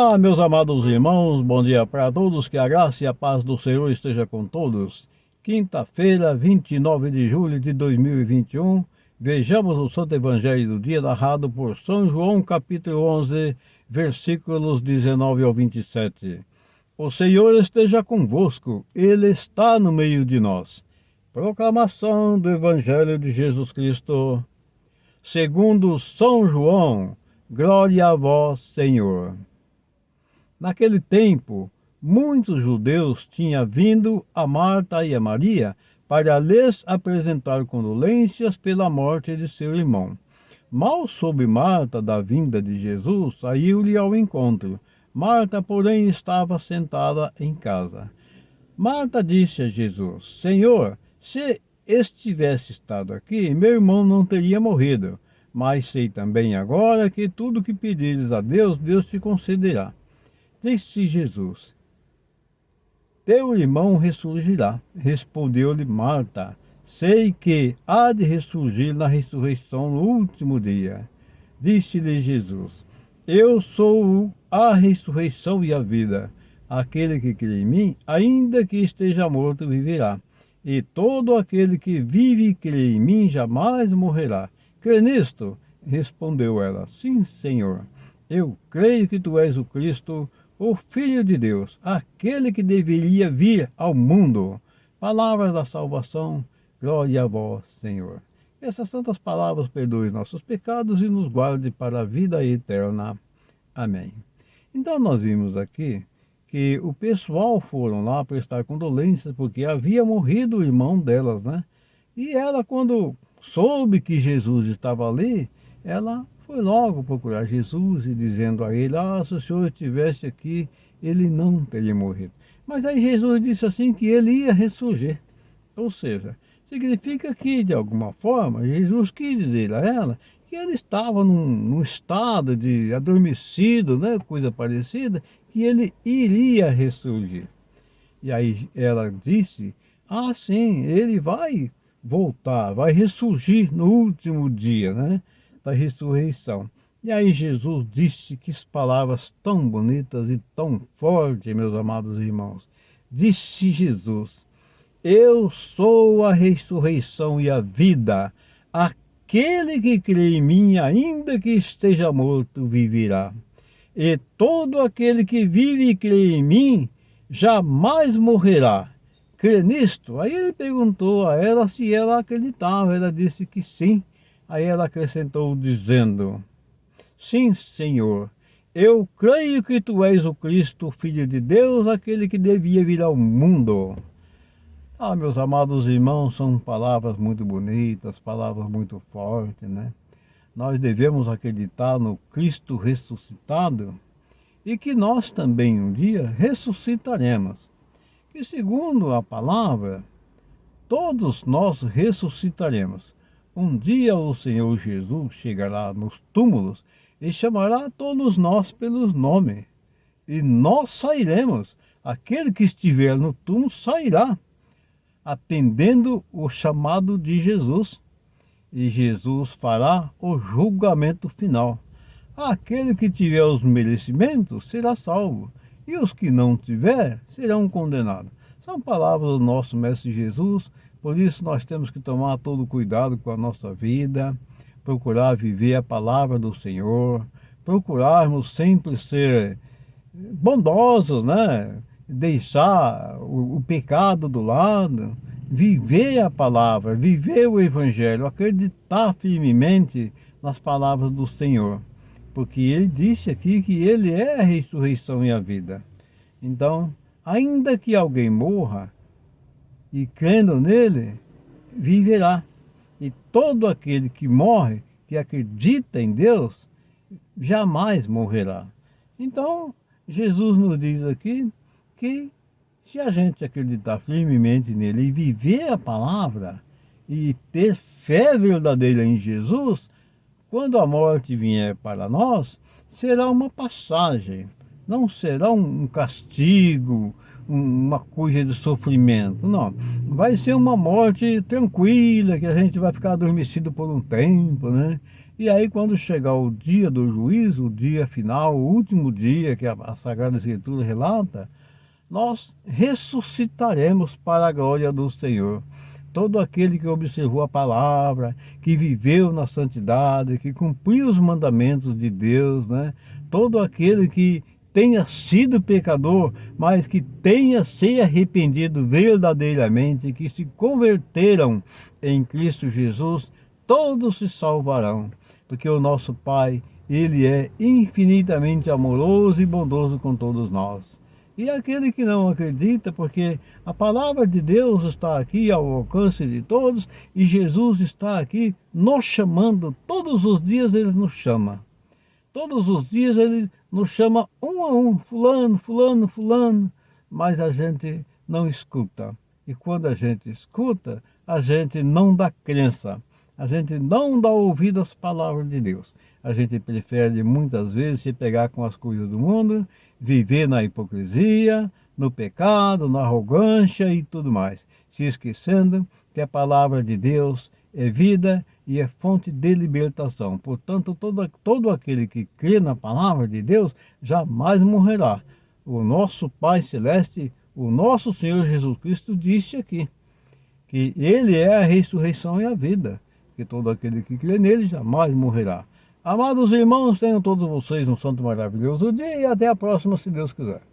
Olá, meus amados irmãos, bom dia para todos, que a graça e a paz do Senhor esteja com todos. Quinta-feira, 29 de julho de 2021, vejamos o Santo Evangelho do dia narrado por São João, capítulo 11, versículos 19 ao 27. O Senhor esteja convosco, Ele está no meio de nós. Proclamação do Evangelho de Jesus Cristo, segundo São João. Glória a vós, Senhor. Naquele tempo, muitos judeus tinham vindo a Marta e a Maria para lhes apresentar condolências pela morte de seu irmão. Mal soube Marta da vinda de Jesus, saiu-lhe ao encontro. Marta, porém, estava sentada em casa. Marta disse a Jesus: Senhor, se estivesse estado aqui, meu irmão não teria morrido. Mas sei também agora que tudo que pedires a Deus, Deus te concederá. Disse Jesus: teu irmão ressurgirá. Respondeu-lhe Marta: sei que há de ressurgir na ressurreição no último dia. Disse-lhe Jesus: eu sou a ressurreição e a vida. Aquele que crê em mim, ainda que esteja morto, viverá. E todo aquele que vive e crê em mim jamais morrerá. Crê nisto? Respondeu ela: sim, Senhor. Eu creio que tu és o Cristo, o Filho de Deus, aquele que deveria vir ao mundo. Palavras da salvação, glória a vós, Senhor. Que essas santas palavras perdoem nossos pecados e nos guarde para a vida eterna. Amém. Então nós vimos aqui que o pessoal foram lá prestar condolências porque havia morrido o irmão delas, né? E ela, quando soube que Jesus estava ali, ela foi logo procurar Jesus e dizendo a ele: se o Senhor estivesse aqui, ele não teria morrido. Mas aí Jesus disse assim que ele ia ressurgir. Ou seja, significa que, de alguma forma, Jesus quis dizer a ela que ele estava num estado de adormecido, né, coisa parecida, que ele iria ressurgir. E aí ela disse: sim, ele vai voltar, vai ressurgir no último dia, né, da ressurreição. E aí Jesus disse, que palavras tão bonitas e tão fortes, meus amados irmãos. Disse Jesus: eu sou a ressurreição e a vida. Aquele que crê em mim, ainda que esteja morto, viverá. E todo aquele que vive e crê em mim, jamais morrerá. Crê nisto? Aí ele perguntou a ela se ela acreditava. Ela disse que sim. Aí ela acrescentou dizendo: sim, Senhor, eu creio que tu és o Cristo, Filho de Deus, aquele que devia vir ao mundo. Meus amados irmãos, são palavras muito bonitas, palavras muito fortes, né? Nós devemos acreditar no Cristo ressuscitado e que nós também um dia ressuscitaremos. Que segundo a palavra, todos nós ressuscitaremos. Um dia o Senhor Jesus chegará nos túmulos e chamará todos nós pelos nomes. E nós sairemos. Aquele que estiver no túmulo sairá, atendendo o chamado de Jesus. E Jesus fará o julgamento final. Aquele que tiver os merecimentos será salvo, e os que não tiver serão condenados. São palavras do nosso Mestre Jesus. Por isso nós temos que tomar todo cuidado com a nossa vida, procurar viver a palavra do Senhor, procurarmos sempre ser bondosos, né? Deixar o pecado do lado, viver a palavra, viver o Evangelho, acreditar firmemente nas palavras do Senhor, porque ele disse aqui que ele é a ressurreição e a vida. Então, ainda que alguém morra, e crendo nele, viverá. E todo aquele que morre, que acredita em Deus, jamais morrerá. Então, Jesus nos diz aqui que se a gente acreditar firmemente nele e viver a palavra e ter fé verdadeira em Jesus, quando a morte vier para nós, será uma passagem, não será um castigo, uma coisa de sofrimento, não. Vai ser uma morte tranquila, que a gente vai ficar adormecido por um tempo, né? E aí quando chegar o dia do juízo, o dia final, o último dia que a Sagrada Escritura relata, nós ressuscitaremos para a glória do Senhor. Todo aquele que observou a palavra, que viveu na santidade, que cumpriu os mandamentos de Deus, né? Todo aquele que tenha sido pecador, mas que tenha se arrependido verdadeiramente, que se converteram em Cristo Jesus, todos se salvarão, porque o nosso Pai, Ele é infinitamente amoroso e bondoso com todos nós. E aquele que não acredita, porque a palavra de Deus está aqui ao alcance de todos, e Jesus está aqui nos chamando, todos os dias Ele nos chama. Todos os dias Ele nos chama um a um, fulano, fulano, fulano, mas a gente não escuta. E quando a gente escuta, a gente não dá crença, a gente não dá ouvido às palavras de Deus. A gente prefere muitas vezes se pegar com as coisas do mundo, viver na hipocrisia, no pecado, na arrogância e tudo mais, se esquecendo que a palavra de Deus é vida e é fonte de libertação. Portanto, todo aquele que crê na palavra de Deus jamais morrerá. O nosso Pai Celeste, o nosso Senhor Jesus Cristo disse aqui, que Ele é a ressurreição e a vida, que todo aquele que crê nele jamais morrerá. Amados irmãos, tenham todos vocês um santo maravilhoso dia e até a próxima, se Deus quiser.